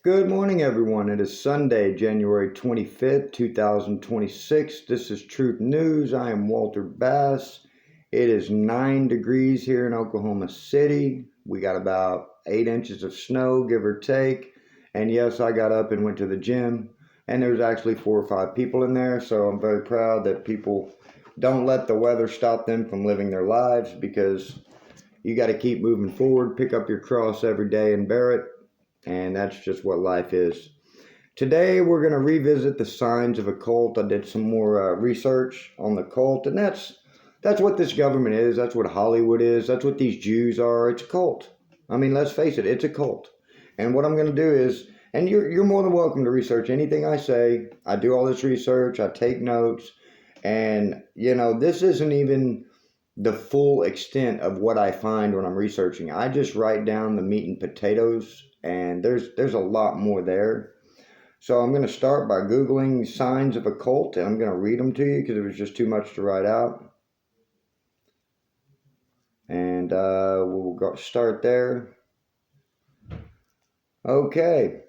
Good morning, everyone. It is Sunday, January 25th, 2026. This is Truth News. I am Walter Bass. It is 9 degrees here in Oklahoma City. We got about 8 inches of snow, give or take. And yes, I got up and went to the gym, and there's actually 4 or 5 people in there. So I'm very proud that people don't let the weather stop them from living their lives, because you got to keep moving forward, pick up your cross every day and bear it. And that's just what life is. Today, we're going to revisit the signs of a cult. I did some more research on the cult, and that's what this government is. That's what Hollywood is. That's what these Jews are. It's a cult. I mean, let's face it, it's a cult. And what I'm going to do is, and you're more than welcome to research anything I say. I do all this research. I take notes. And, this isn't even the full extent of what I find when I'm researching. I just write down the meat and potatoes, and there's a lot more there. So I'm going to start by Googling signs of a cult, and I'm going to read them to you because it was just too much to write out. And we'll start there. Okay.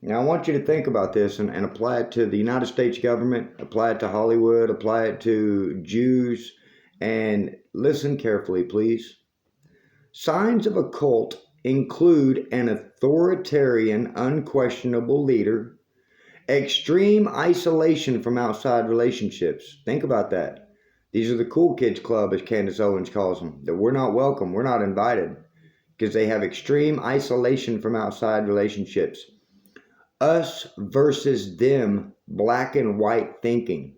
Now I want you to think about this and apply it to the United States government, apply it to Hollywood, apply it to Jews, and listen carefully, please. Signs of a cult include an authoritarian, unquestionable leader, extreme isolation from outside relationships. Think about that. These are the cool kids club, as Candace Owens calls them, that we're not welcome, we're not invited, because they have extreme isolation from outside relationships. Us versus them, black and white thinking.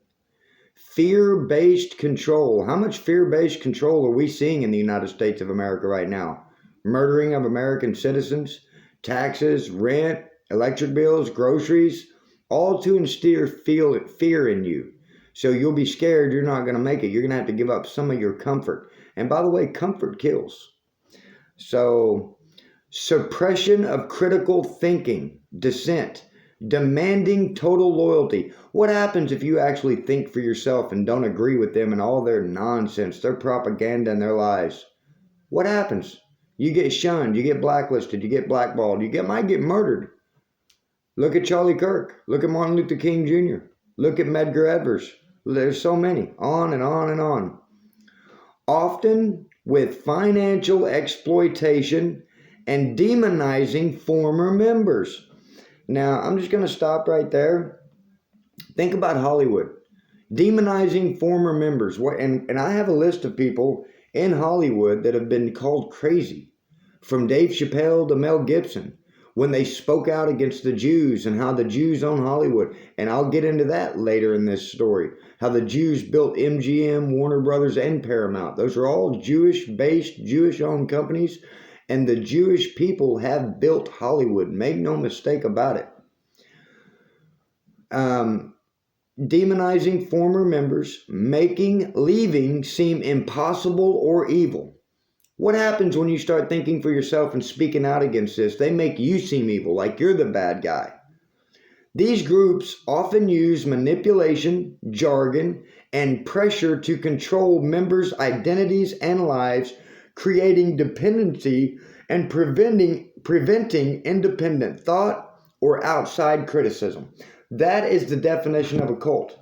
Fear-based control. How much fear-based control are we seeing in the United States of America right now? Murdering of American citizens, taxes, rent, electric bills, groceries, all to instill fear in you. So you'll be scared you're not going to make it. You're going to have to give up some of your comfort. And by the way, comfort kills. So, suppression of critical thinking, dissent, demanding total loyalty. What happens if you actually think for yourself and don't agree with them and all their nonsense, their propaganda and their lies? What happens? You get shunned, you get blacklisted, you get blackballed, might get murdered. Look at Charlie Kirk. Look at Martin Luther King Jr. Look at Medgar Evers. There's so many. On and on and on. Often with financial exploitation and demonizing former members. Now, I'm just going to stop right there. Think about Hollywood. Demonizing former members. And I have a list of people in Hollywood that have been called crazy. From Dave Chappelle to Mel Gibson, when they spoke out against the Jews and how the Jews own Hollywood. And I'll get into that later in this story. How the Jews built MGM, Warner Brothers, and Paramount. Those are all Jewish-based, Jewish-owned companies. And the Jewish people have built Hollywood. Make no mistake about it. Demonizing former members, making leaving seem impossible or evil. What happens when you start thinking for yourself and speaking out against this? They make you seem evil, like you're the bad guy. These groups often use manipulation, jargon, and pressure to control members' identities and lives, creating dependency and preventing independent thought or outside criticism. That is the definition of a cult.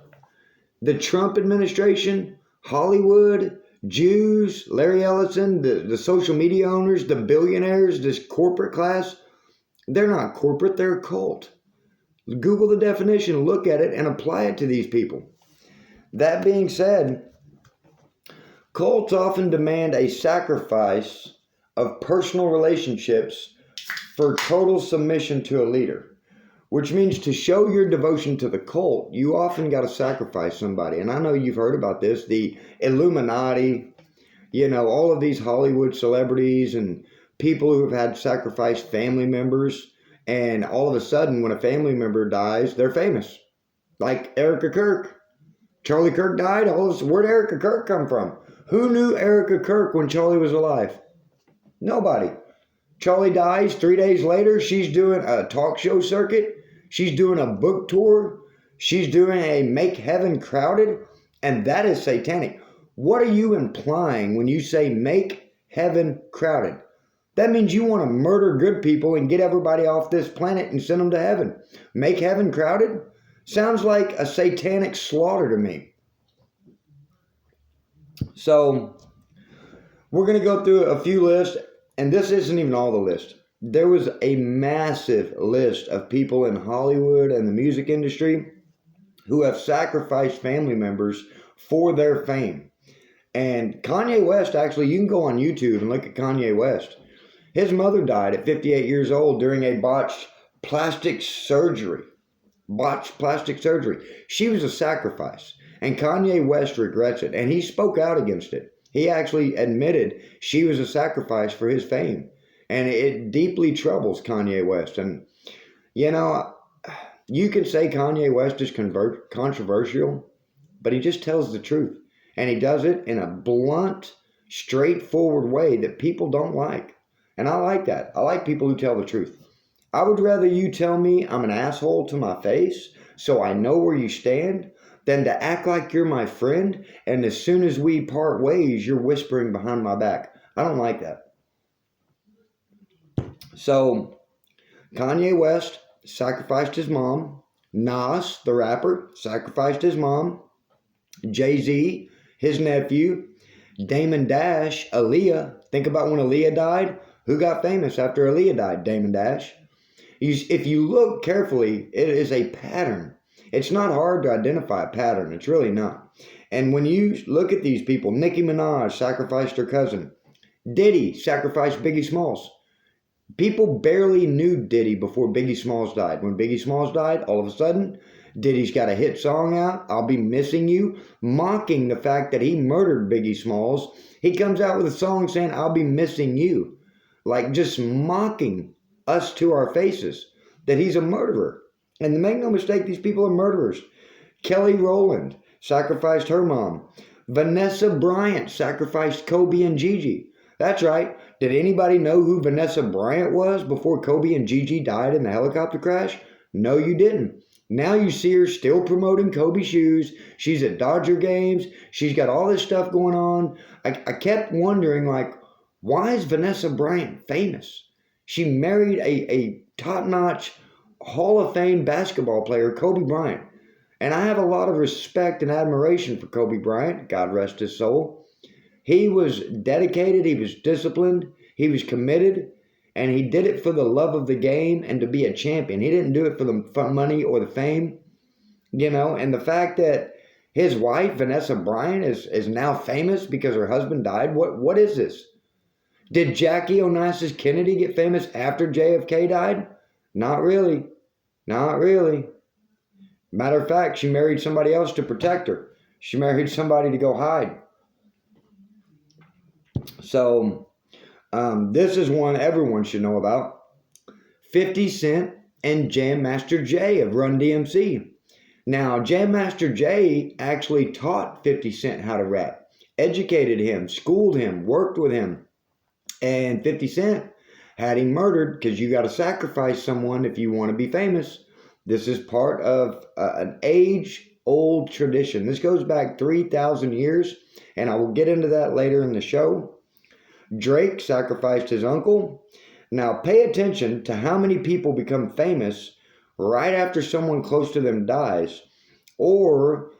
The Trump administration, Hollywood, Jews, Larry Ellison, the social media owners, the billionaires, this corporate class, they're not corporate, they're a cult. Google the definition, look at it, and apply it to these people. That being said, cults often demand a sacrifice of personal relationships for total submission to a leader. Which means to show your devotion to the cult, you often got to sacrifice somebody. And I know you've heard about this, the Illuminati, all of these Hollywood celebrities and people who have had sacrificed family members. And all of a sudden, when a family member dies, they're famous. Like Erica Kirk. Charlie Kirk died. Where'd Erica Kirk come from? Who knew Erica Kirk when Charlie was alive? Nobody. Charlie dies. 3 days later, she's doing a talk show circuit. She's doing a book tour. She's doing a Make Heaven Crowded. And that is satanic. What are you implying when you say make heaven crowded? That means you want to murder good people and get everybody off this planet and send them to heaven. Make heaven crowded? Sounds like a satanic slaughter to me. So we're going to go through a few lists, and this isn't even all the list. There was a massive list of people in Hollywood and the music industry who have sacrificed family members for their fame. And Kanye West, actually, you can go on YouTube and look at Kanye West. His mother died at 58 years old during a botched plastic surgery. She was a sacrifice. And Kanye West regrets it. And he spoke out against it. He actually admitted she was a sacrifice for his fame. And it deeply troubles Kanye West. And, you know, you can say Kanye West is controversial, but he just tells the truth. And he does it in a blunt, straightforward way that people don't like. And I like that. I like people who tell the truth. I would rather you tell me I'm an asshole to my face so I know where you stand than to act like you're my friend and as soon as we part ways, you're whispering behind my back. I don't like that. So, Kanye West sacrificed his mom. Nas, the rapper, sacrificed his mom. Jay-Z, his nephew. Damon Dash, Aaliyah. Think about when Aaliyah died. Who got famous after Aaliyah died? Damon Dash. If you look carefully, it is a pattern. It's not hard to identify a pattern. It's really not. And when you look at these people, Nicki Minaj sacrificed her cousin. Diddy sacrificed Biggie Smalls. People barely knew Diddy before Biggie Smalls died. When Biggie Smalls died, all of a sudden, Diddy's got a hit song out, I'll Be Missing You, mocking the fact that he murdered Biggie Smalls. He comes out with a song saying, I'll be missing you. Like just mocking us to our faces that he's a murderer. And make no mistake, these people are murderers. Kelly Rowland sacrificed her mom. Vanessa Bryant sacrificed Kobe and Gigi. That's right. Did anybody know who Vanessa Bryant was before Kobe and Gigi died in the helicopter crash? No, you didn't. Now you see her still promoting Kobe shoes. She's at Dodger games. She's got all this stuff going on. I kept wondering, like, why is Vanessa Bryant famous? She married a top-notch Hall of Fame basketball player, Kobe Bryant. And I have a lot of respect and admiration for Kobe Bryant. God rest his soul. He was dedicated. He was disciplined. He was committed. And he did it for the love of the game and to be a champion. He didn't do it for the money or the fame. You know, and the fact that his wife, Vanessa Bryant, is now famous because her husband died. What is this? Did Jackie Onassis Kennedy get famous after JFK died? Not really. Not really. Matter of fact, she married somebody else to protect her. She married somebody to go hide. So, this is one everyone should know about. 50 Cent and Jam Master Jay of Run DMC. Now, Jam Master Jay actually taught 50 Cent how to rap. Educated him, schooled him, worked with him. And 50 Cent had him murdered because you got to sacrifice someone if you want to be famous. This is part of an age-old tradition. This goes back 3,000 years, and I will get into that later in the show. Drake sacrificed his uncle. Now, pay attention to how many people become famous right after someone close to them dies, or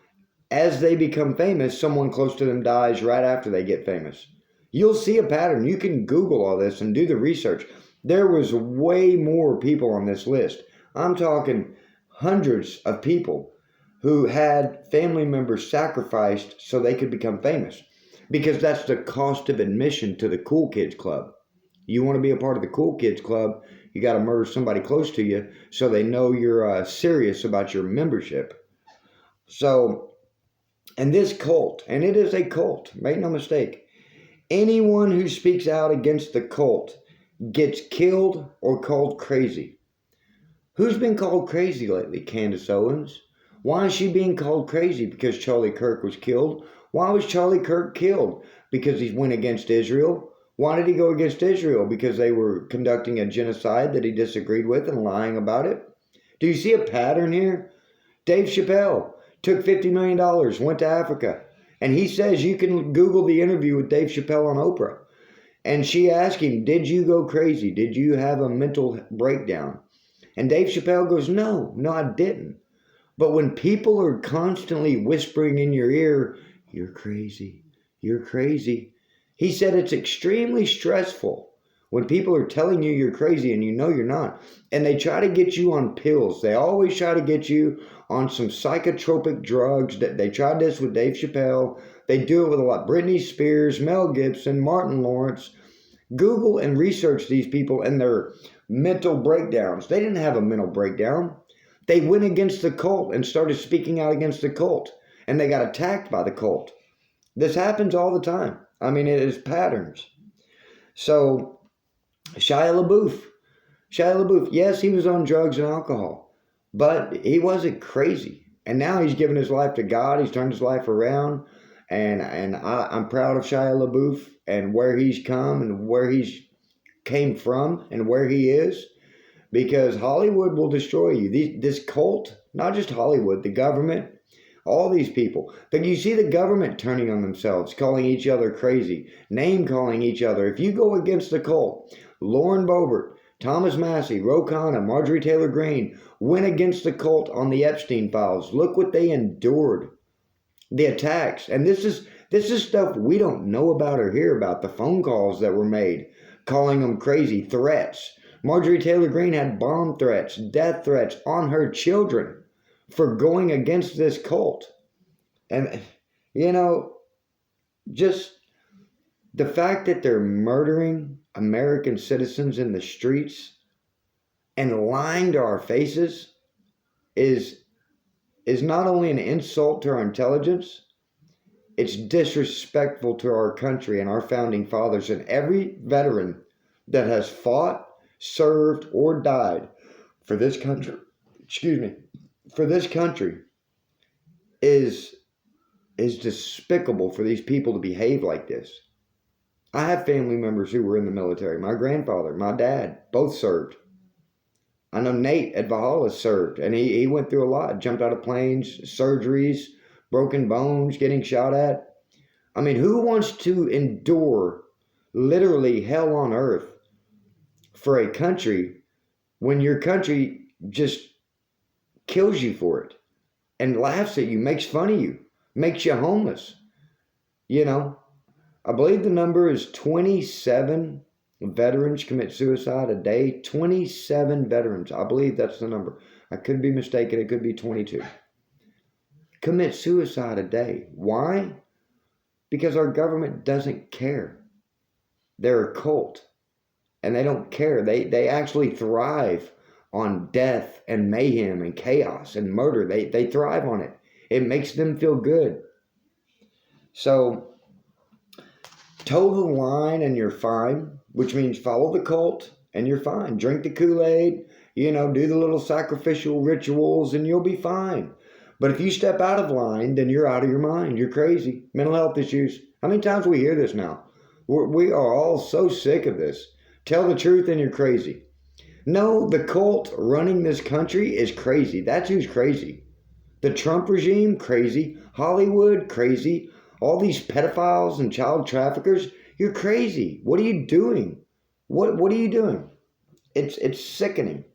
as they become famous, someone close to them dies right after they get famous. You'll see a pattern. You can Google all this and do the research. There was way more people on this list. I'm talking hundreds of people who had family members sacrificed so they could become famous. Because that's the cost of admission to the Cool Kids Club. You want to be a part of the Cool Kids Club, you got to murder somebody close to you so they know you're serious about your membership. So, and this cult, and it is a cult, make no mistake, anyone who speaks out against the cult gets killed or called crazy. Who's been called crazy lately? Candace Owens. Why is she being called crazy? Because Charlie Kirk was killed. Why was Charlie Kirk killed? Because he went against Israel. Why did he go against Israel? Because they were conducting a genocide that he disagreed with and lying about it. Do you see a pattern here? Dave Chappelle took $50 million, went to Africa. And he says you can Google the interview with Dave Chappelle on Oprah. And she asked him, did you go crazy? Did you have a mental breakdown? And Dave Chappelle goes, no, I didn't. But when people are constantly whispering in your ear, you're crazy, you're crazy. He said it's extremely stressful when people are telling you you're crazy and you know you're not. And they try to get you on pills. They always try to get you on some psychotropic drugs. They tried this with Dave Chappelle. They do it with a lot. Britney Spears, Mel Gibson, Martin Lawrence. Google and research these people and their mental breakdowns. They didn't have a mental breakdown. They went against the cult and started speaking out against the cult. And they got attacked by the cult. This happens all the time. I mean, it is patterns. So, Shia LaBeouf, yes, he was on drugs and alcohol, but he wasn't crazy. And now he's given his life to God. He's turned his life around. And I'm proud of Shia LaBeouf and where he's come and where he's came from and where he is. Because Hollywood will destroy you. This cult, not just Hollywood, the government, all these people. But you see the government turning on themselves, calling each other crazy, name calling each other. If you go against the cult, Lauren Boebert, Thomas Massey, Ro Khanna, Marjorie Taylor Greene went against the cult on the Epstein files. Look what they endured. The attacks. And this is stuff we don't know about or hear about. The phone calls that were made, calling them crazy, threats. Marjorie Taylor Greene had bomb threats, death threats on her children for going against this cult. And, just the fact that they're murdering American citizens in the streets and lying to our faces is not only an insult to our intelligence, it's disrespectful to our country and our founding fathers and every veteran that has fought, served, or died for this country. For this country is despicable for these people to behave like this. I have family members who were in the military. My grandfather, my dad, both served. I know Nate at Valhalla served, and he went through a lot. Jumped out of planes, surgeries, broken bones, getting shot at. I mean, who wants to endure literally hell on earth for a country when your country just kills you for it and laughs at you, makes fun of you, makes you homeless? I believe the number is 27 veterans commit suicide a day. 27 veterans. I believe that's the number. I could be mistaken. It could be 22. Commit suicide a day. Why? Because our government doesn't care. They're a cult. And they don't care. They actually thrive on death and mayhem and chaos and murder. They thrive on it. It makes them feel good. So, toe the line and you're fine, which means follow the cult and you're fine. Drink the Kool-Aid, do the little sacrificial rituals and you'll be fine. But if you step out of line, then you're out of your mind. You're crazy. Mental health issues. How many times we hear this now? We are all so sick of this. Tell the truth and you're crazy. No, the cult running this country is crazy. That's who's crazy. The Trump regime, crazy. Hollywood, crazy. All these pedophiles and child traffickers, you're crazy. What are you doing? What are you doing? It's sickening.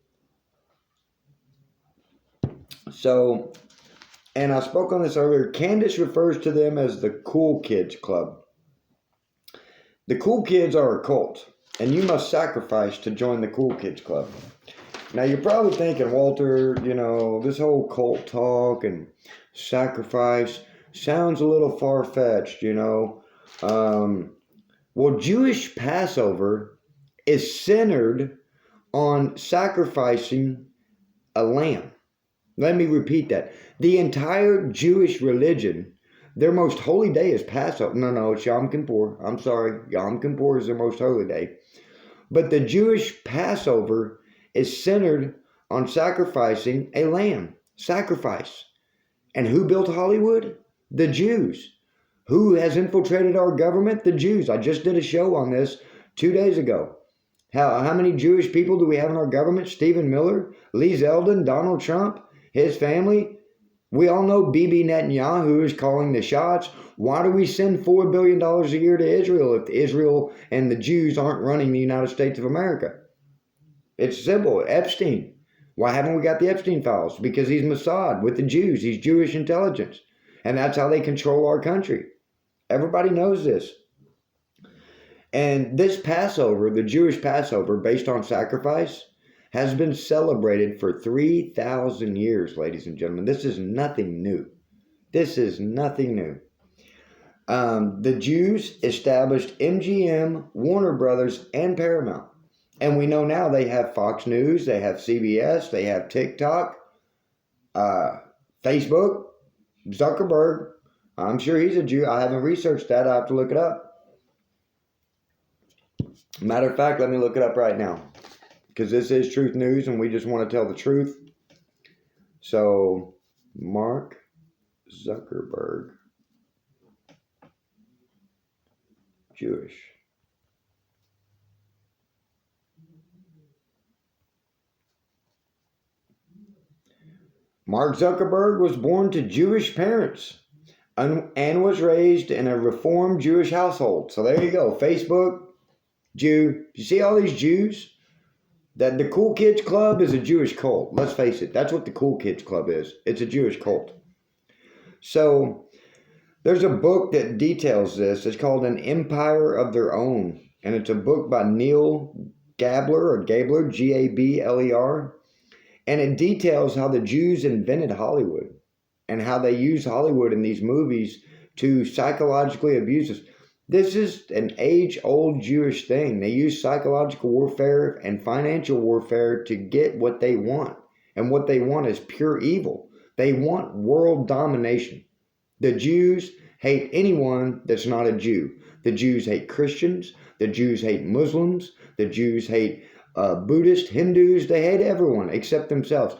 So, and I spoke on this earlier. Candace refers to them as the Cool Kids Club. The Cool Kids are a cult, and you must sacrifice to join the Cool Kids Club. Now, you're probably thinking, Walter, this whole cult talk and sacrifice sounds a little far-fetched, Well, Jewish Passover is centered on sacrificing a lamb. Let me repeat that. The entire Jewish religion, their most holy day is Passover. No, it's Yom Kippur. I'm sorry. Yom Kippur is their most holy day. But the Jewish Passover is centered on sacrificing a lamb. Sacrifice. And who built Hollywood? The Jews. Who has infiltrated our government? The Jews. I just did a show on this 2 days ago. How many Jewish people do we have in our government? Stephen Miller, Lee Zeldin, Donald Trump, his family. We all know Bibi Netanyahu is calling the shots. Why do we send $4 billion a year to Israel if Israel and the Jews aren't running the United States of America? It's simple. Epstein. Why haven't we got the Epstein files? Because he's Mossad with the Jews. He's Jewish intelligence. And that's how they control our country. Everybody knows this. And this Passover, the Jewish Passover, based on sacrifice, has been celebrated for 3,000 years, ladies and gentlemen. This is nothing new. This is nothing new. The Jews established MGM, Warner Brothers, and Paramount. And we know now they have Fox News, they have CBS, they have TikTok, Facebook, Zuckerberg. I'm sure he's a Jew. I haven't researched that. I have to look it up. Matter of fact, let me look it up right now. Because this is Truth News and we just want to tell the truth. So, Mark Zuckerberg, Jewish. Mark Zuckerberg was born to Jewish parents and was raised in a Reformed Jewish household. So there you go. Facebook, Jew. You see all these Jews? That the Cool Kids Club is a Jewish cult. Let's face it. That's what the Cool Kids Club is. It's a Jewish cult. So there's a book that details this. It's called An Empire of Their Own. And it's a book by Neil Gabler, Gabler. And it details how the Jews invented Hollywood and how they use Hollywood in these movies to psychologically abuse us. This is an age-old Jewish thing. They use psychological warfare and financial warfare to get what they want. And what they want is pure evil. They want world domination. The Jews hate anyone that's not a Jew. The Jews hate Christians. The Jews hate Muslims. The Jews hate Buddhists, Hindus. They hate everyone except themselves.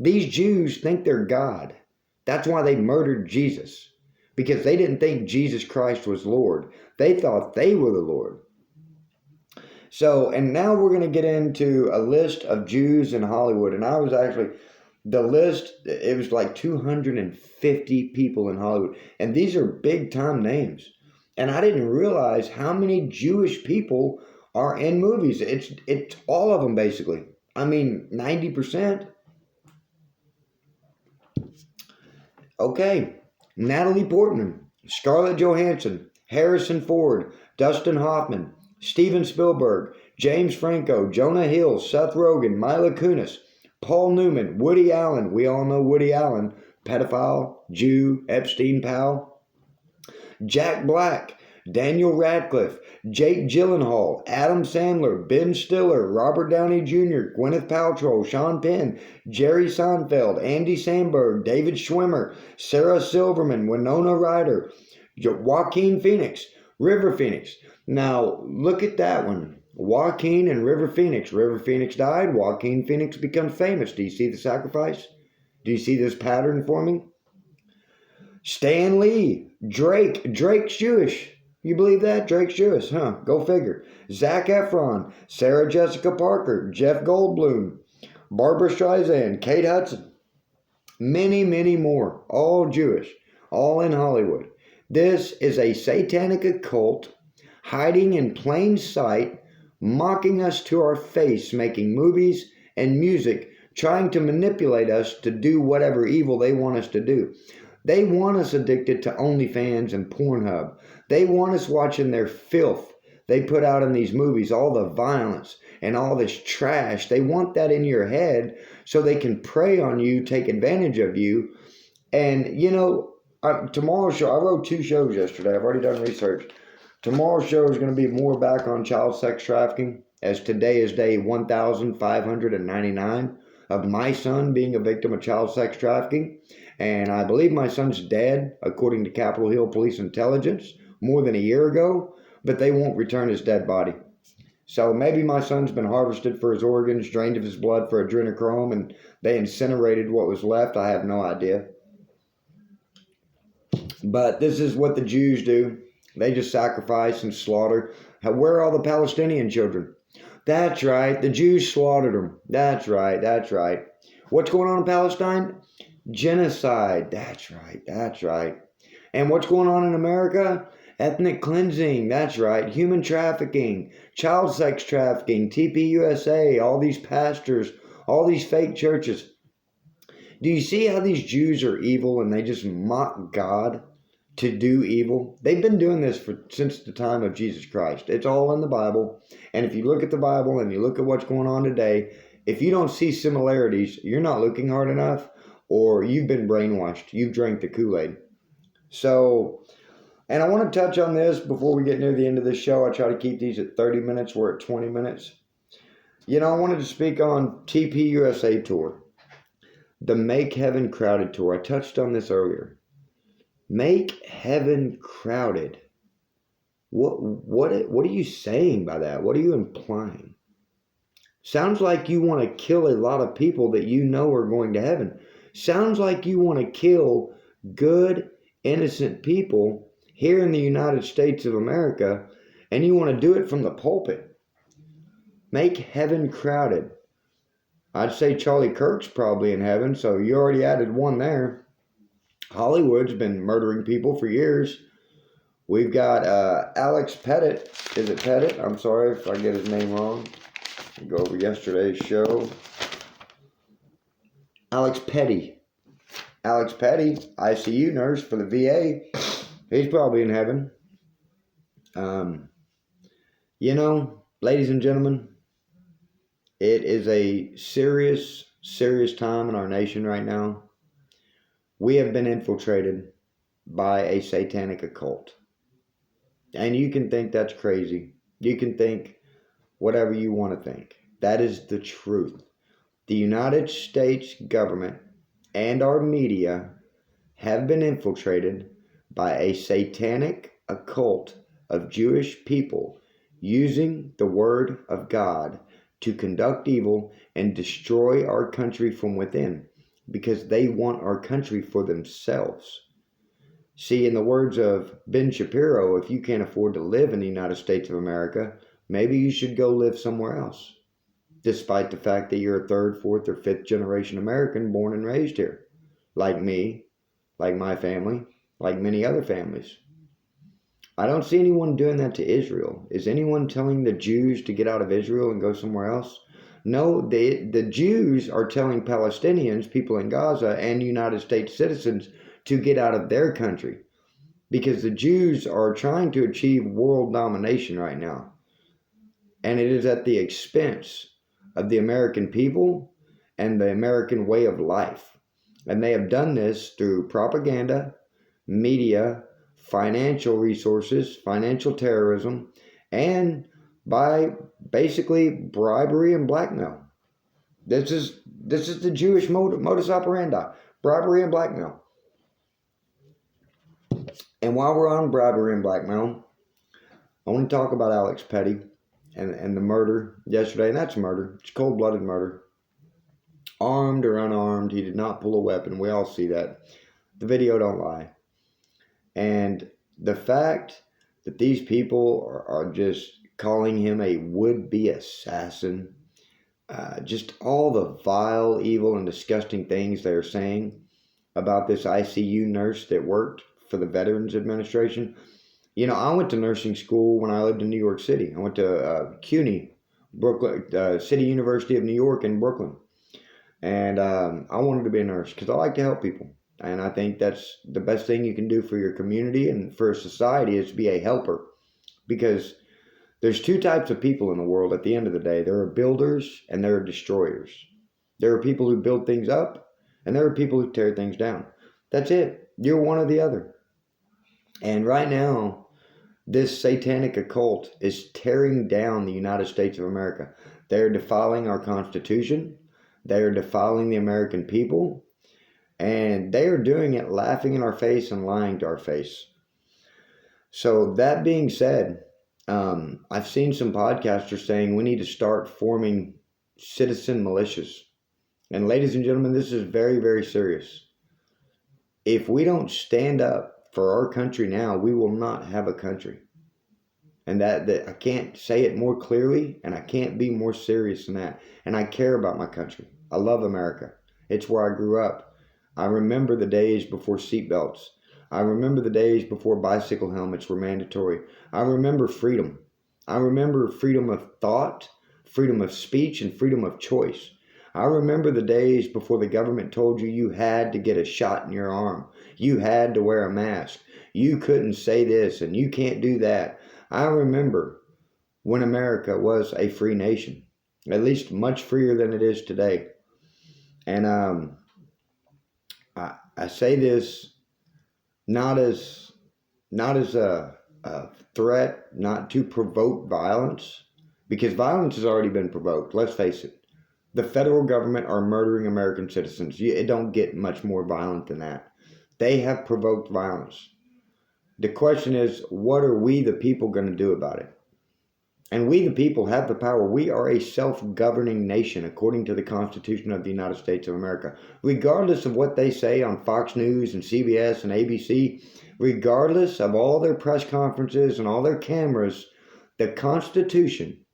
These Jews think they're God. That's why they murdered Jesus. Because they didn't think Jesus Christ was Lord. They thought they were the Lord. So, and now we're going to get into a list of Jews in Hollywood. And I was actually, the list, it was like 250 people in Hollywood. And these are big time names. And I didn't realize how many Jewish people are in movies. It's all of them basically. I mean, 90%. Okay. Natalie Portman, Scarlett Johansson, Harrison Ford, Dustin Hoffman, Steven Spielberg, James Franco, Jonah Hill, Seth Rogen, Mila Kunis, Paul Newman, Woody Allen. We all know Woody Allen, pedophile, Jew, Epstein pal. Jack Black, Daniel Radcliffe, Jake Gyllenhaal, Adam Sandler, Ben Stiller, Robert Downey Jr., Gwyneth Paltrow, Sean Penn, Jerry Seinfeld, Andy Samberg, David Schwimmer, Sarah Silverman, Winona Ryder, Joaquin Phoenix, River Phoenix. Now, look at that one. Joaquin and River Phoenix. River Phoenix died. Joaquin Phoenix becomes famous. Do you see the sacrifice? Do you see this pattern forming? Stan Lee, Drake. Drake's Jewish. You believe that? Drake's Jewish, huh? Go figure. Zac Efron, Sarah Jessica Parker, Jeff Goldblum, Barbara Streisand, Kate Hudson. Many, many more. All Jewish. All in Hollywood. This is a satanic occult hiding in plain sight, mocking us to our face, making movies and music, trying to manipulate us to do whatever evil they want us to do. They want us addicted to OnlyFans and Pornhub. They want us watching their filth they put out in these movies, all the violence and all this trash. They want that in your head so they can prey on you, take advantage of you. And, you know, tomorrow's show, I wrote 2 shows yesterday. I've already done research. Tomorrow's show is going to be more back on child sex trafficking, as today is day 1,599 of my son being a victim of child sex trafficking. And I believe my son's dead, according to Capitol Hill Police Intelligence, more than a year ago, but they won't return his dead body. So maybe my son's been harvested for his organs, drained of his blood for adrenochrome, and they incinerated what was left. I have no idea. But this is what the Jews do. They just sacrifice and slaughter. Where are all the Palestinian children? That's right. The Jews slaughtered them. That's right. That's right. What's going on in Palestine? Genocide. That's right. That's right. And what's going on in America? Ethnic cleansing. That's right. Human trafficking, child sex trafficking, TPUSA, all these pastors, all these fake churches. Do you see how these Jews are evil and they just mock God to do evil? They've been doing this since the time of Jesus Christ. It's all in the Bible. And if you look at the Bible and you look at what's going on today, if you don't see similarities, you're not looking hard enough, or you've been brainwashed. You've drank the Kool-Aid. So, and I want to touch on this before we get near the end of this show. I try to keep these at 30 minutes. We're at 20 minutes. I wanted to speak on TPUSA tour. The Make Heaven Crowded tour. I touched on this earlier. Make heaven crowded. What are you saying by that? What are you implying? Sounds like you want to kill a lot of people that you know are going to heaven. Sounds like you want to kill good, innocent people here in the United States of America, and you want to do it from the pulpit. Make heaven crowded. I'd say Charlie Kirk's probably in heaven, so you already added one there. Hollywood's been murdering people for years. We've got Alex Pettit. Is it Pettit? I'm sorry if I get his name wrong. Go over yesterday's show. Alex Petty. Alex Petty, ICU nurse for the VA. He's probably in heaven. Ladies and gentlemen, it is a serious, serious time in our nation right now. We have been infiltrated by a satanic occult. And you can think that's crazy. You can think whatever you want to think. That is the truth. The United States government and our media have been infiltrated by a satanic occult of Jewish people using the word of God to conduct evil and destroy our country from within, because they want our country for themselves. See, in the words of Ben Shapiro, if you can't afford to live in the United States of America, maybe you should go live somewhere else, despite the fact that you're a third, fourth, or fifth generation American born and raised here, like me, like my family, like many other families. I don't see anyone doing that to Israel. Is anyone telling the Jews to get out of Israel and go somewhere else? No, the Jews are telling Palestinians, people in Gaza, and United States citizens to get out of their country, because the Jews are trying to achieve world domination right now. And it is at the expense of the American people and the American way of life. And they have done this through propaganda, media, financial resources, financial terrorism, and by basically bribery and blackmail. This is the Jewish modus operandi, bribery and blackmail. And while we're on bribery and blackmail, I want to talk about Alex Petty and the murder yesterday. And that's murder. It's cold-blooded murder. Armed or unarmed, he did not pull a weapon. We all see that. The video don't lie. And the fact that these people are just calling him a would-be assassin, just all the vile, evil, and disgusting things they're saying about this ICU nurse that worked for the Veterans Administration. I went to nursing school when I lived in New York City. I went to CUNY, Brooklyn, City University of New York in Brooklyn. And I wanted to be a nurse because I like to help people. And I think that's the best thing you can do for your community and for society, is to be a helper. Because there's two types of people in the world at the end of the day. There are builders and there are destroyers. There are people who build things up and there are people who tear things down. That's it. You're one or the other. And right now, this satanic occult is tearing down the United States of America. They're defiling our Constitution. They're defiling the American people. And they are doing it laughing in our face and lying to our face. So that being said, I've seen some podcasters saying we need to start forming citizen militias. And ladies and gentlemen, this is very, very serious. If we don't stand up for our country now, we will not have a country. And that I can't say it more clearly, and I can't be more serious than that. And I care about my country. I love America. It's where I grew up. I remember the days before seatbelts. I remember the days before bicycle helmets were mandatory. I remember freedom. I remember freedom of thought, freedom of speech, and freedom of choice. I remember the days before the government told you you had to get a shot in your arm. You had to wear a mask. You couldn't say this and you can't do that. I remember when America was a free nation, at least much freer than it is today. And I say this not as a threat, not to provoke violence, because violence has already been provoked. Let's face it. The federal government are murdering American citizens. It don't get much more violent than that. They have provoked violence. The question is, what are we, the people, going to do about it? And we, the people, have the power. We are a self-governing nation according to the Constitution of the United States of America. Regardless of what they say on Fox News and CBS and ABC, regardless of all their press conferences and all their cameras, the Constitution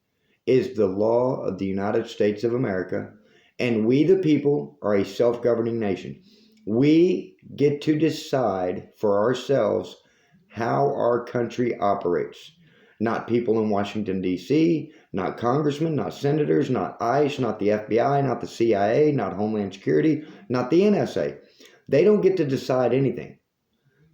is the law of the United States of America. And we, the people, are a self-governing nation. We get to decide for ourselves how our country operates. Not people in Washington, D.C., not congressmen, not senators, not ICE, not the FBI, not the CIA, not Homeland Security, not the NSA. They don't get to decide anything.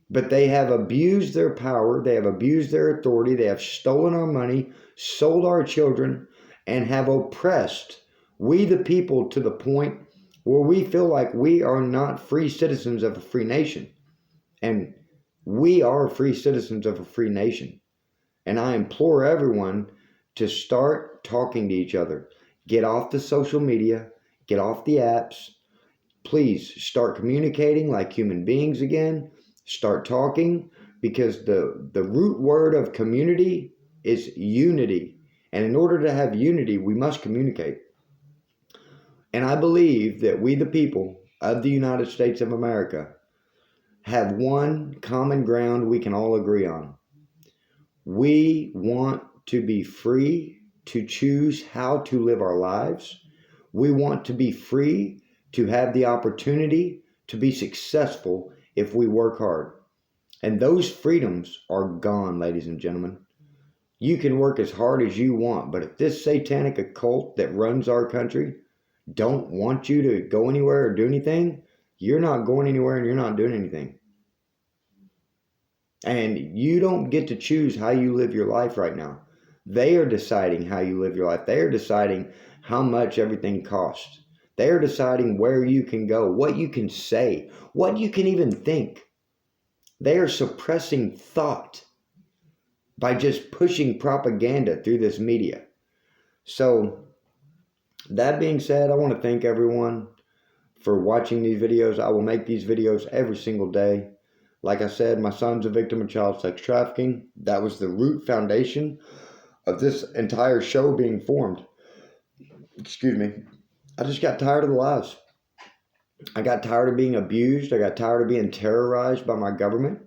But they have abused their power, they have abused their authority, they have stolen our money, sold our children, and have oppressed we the people to the point where we feel like we are not free citizens of a free nation. And we are free citizens of a free nation. And I implore everyone to start talking to each other. Get off the social media. Get off the apps. Please start communicating like human beings again. Start talking, because the root word of community is unity. And in order to have unity, we must communicate. And I believe that we, the people of the United States of America, have one common ground we can all agree on. We want to be free to choose how to live our lives. We want to be free to have the opportunity to be successful if we work hard. And those freedoms are gone, ladies and gentlemen. You can work as hard as you want, but if this satanic occult that runs our country don't want you to go anywhere or do anything, you're not going anywhere and you're not doing anything. And you don't get to choose how you live your life right now. They are deciding how you live your life. They are deciding how much everything costs. They are deciding where you can go, what you can say, what you can even think. They are suppressing thought by just pushing propaganda through this media. So, that being said, I want to thank everyone for watching these videos. I will make these videos every single day. Like I said, my son's a victim of child sex trafficking. That was the root foundation of this entire show being formed. Excuse me. I just got tired of the lies. I got tired of being abused. I got tired of being terrorized by my government.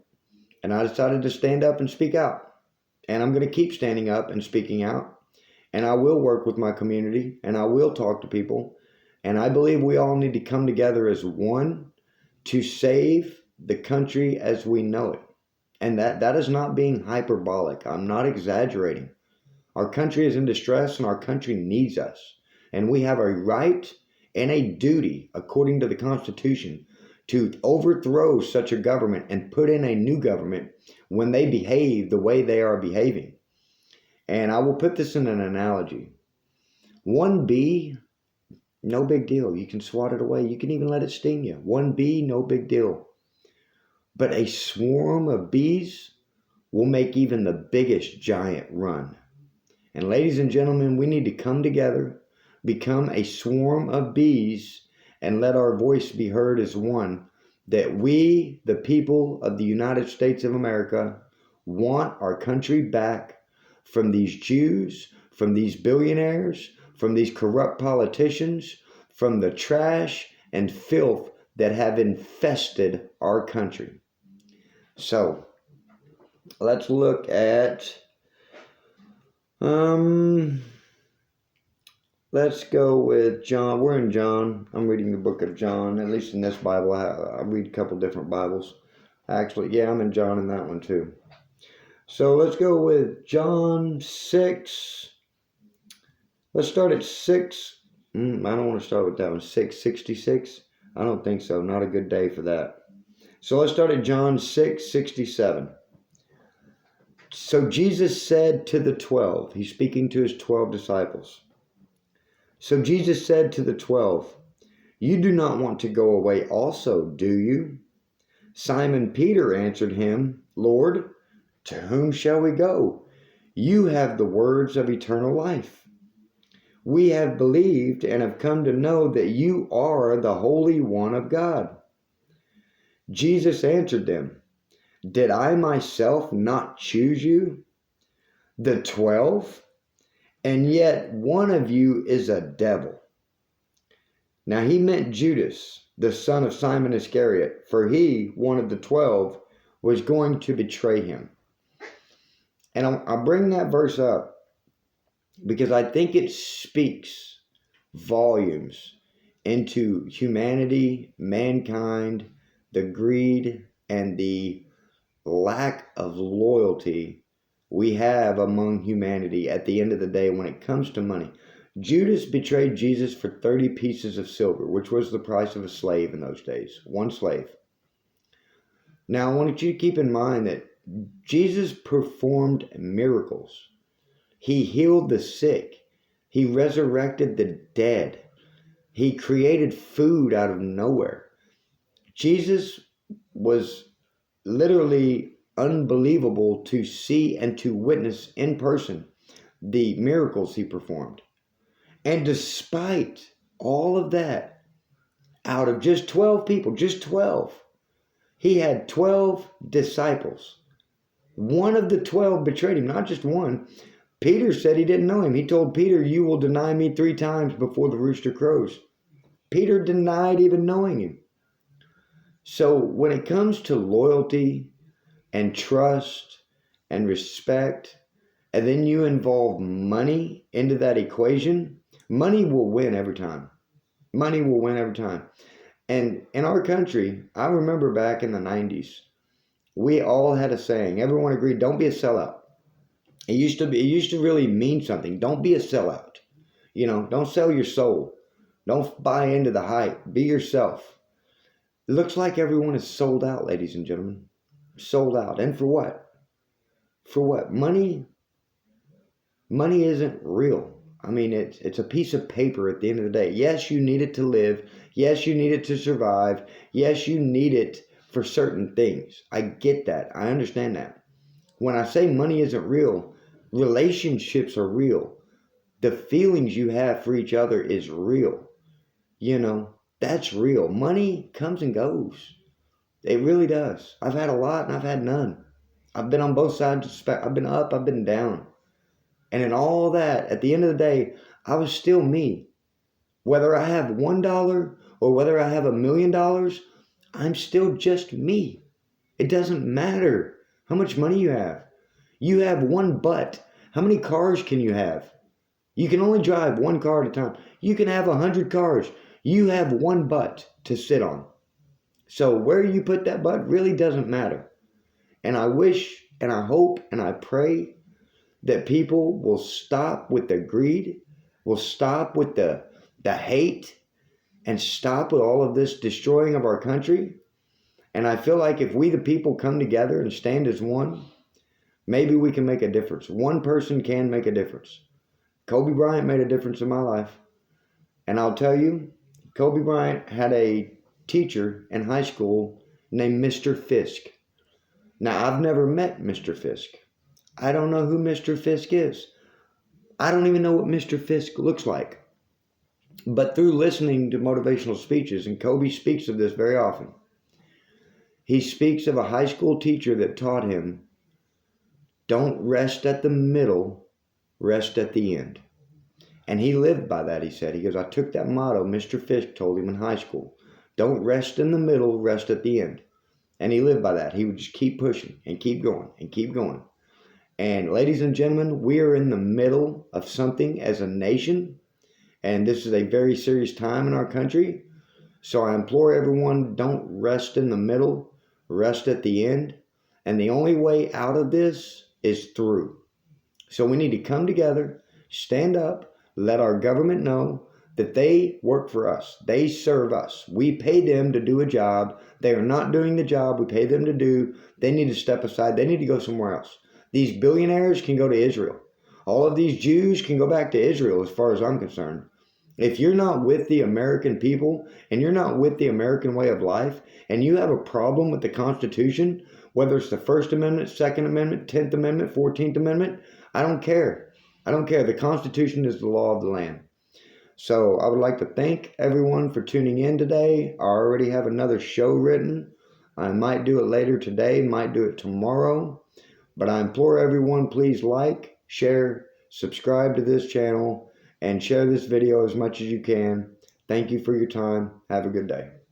And I decided to stand up and speak out. And I'm going to keep standing up and speaking out. And I will work with my community. And I will talk to people. And I believe we all need to come together as one to save the country as we know it. And that is not being hyperbolic. I'm not exaggerating. Our country is in distress and our country needs us. And we have a right and a duty, according to the Constitution, to overthrow such a government and put in a new government when they behave the way they are behaving. And I will put this in an analogy. One bee, no big deal. You can swat it away. You can even let it sting you. One bee, no big deal. But a swarm of bees will make even the biggest giant run. And ladies and gentlemen, we need to come together, become a swarm of bees, and let our voice be heard as one, that we, the people of the United States of America, want our country back from these Jews, from these billionaires, from these corrupt politicians, from the trash and filth that have infested our country. So, let's look at Let's go with John. We're in John. I'm reading the book of John. At least in this Bible, I read a couple different Bibles. Actually, yeah, I'm in John in that one too. So let's go with John 6. Let's start at 6. I don't want to start with that one. 666. I don't think so. Not a good day for that. So let's start at John 6:67. So Jesus said to the 12, he's speaking to his 12 disciples. So Jesus said to the 12, you do not want to go away also, do you? Simon Peter answered him, Lord, to whom shall we go? You have the words of eternal life. We have believed and have come to know that you are the Holy One of God. Jesus answered them, did I myself not choose you, the 12? And yet one of you is a devil. Now he meant Judas, the son of Simon Iscariot, for he, one of the 12, was going to betray him. And I'll bring that verse up because I think it speaks volumes into humanity, mankind, the greed, and the lack of loyalty we have among humanity at the end of the day when it comes to money. Judas betrayed Jesus for 30 pieces of silver, which was the price of a slave in those days. One slave. Now, I want you to keep in mind that Jesus performed miracles. He healed the sick. He resurrected the dead. He created food out of nowhere. Jesus was literally unbelievable to see and to witness in person the miracles he performed. And despite all of that, out of just 12 people, just 12, he had 12 disciples. One of the 12 betrayed him, not just one. Peter said he didn't know him. He told Peter, you will deny me 3 times before the rooster crows. Peter denied even knowing him. So when it comes to loyalty and trust and respect, and then you involve money into that equation, money will win every time. Money will win every time. And in our country, I remember back in the 90s, we all had a saying. Everyone agreed, don't be a sellout. It used to really mean something. Don't be a sellout. Don't sell your soul. Don't buy into the hype. Be yourself. It looks like everyone is sold out, ladies and gentlemen. Sold out. And for what? For what? Money isn't real. I mean, it's a piece of paper at the end of the day. Yes, you need it to live. Yes, you need it to survive. Yes, you need it for certain things. I get that. I understand that. When I say money isn't real, relationships are real. The feelings you have for each other is real. That's real. Money comes and goes. It really does. I've had a lot and I've had none. I've been on both sides of the spectrum. I've been up, I've been down. And in all that, at the end of the day, I was still me. Whether I have $1 or whether I have $1 million, I'm still just me. It doesn't matter how much money you have. You have one butt. How many cars can you have? You can only drive one car at a time. You can have 100 cars. You have one butt to sit on. So where you put that butt really doesn't matter. And I wish and I hope and I pray that people will stop with the greed, will stop with the hate, and stop with all of this destroying of our country. And I feel like if we the people come together and stand as one, maybe we can make a difference. One person can make a difference. Kobe Bryant made a difference in my life. And I'll tell you, Kobe Bryant had a teacher in high school named Mr. Fisk. Now, I've never met Mr. Fisk. I don't know who Mr. Fisk is. I don't even know what Mr. Fisk looks like. But through listening to motivational speeches, and Kobe speaks of this very often, he speaks of a high school teacher that taught him, don't rest at the middle, rest at the end. And he lived by that, he said. He goes, I took that motto Mr. Fisk told him in high school. Don't rest in the middle, rest at the end. And he lived by that. He would just keep pushing and keep going and keep going. And ladies and gentlemen, we are in the middle of something as a nation. And this is a very serious time in our country. So I implore everyone, don't rest in the middle, rest at the end. And the only way out of this is through. So we need to come together, stand up, let our government know that they work for us. They serve us. We pay them to do a job. They are not doing the job we pay them to do. They need to step aside. They need to go somewhere else. These billionaires can go to Israel. All of these Jews can go back to Israel as far as I'm concerned. If you're not with the American people and you're not with the American way of life and you have a problem with the Constitution, whether it's the First Amendment, Second Amendment, 10th Amendment, 14th Amendment, I don't care. I don't care. The Constitution is the law of the land. So I would like to thank everyone for tuning in today. I already have another show written. I might do it later today, might do it tomorrow. But I implore everyone, please like, share, subscribe to this channel, and share this video as much as you can. Thank you for your time. Have a good day.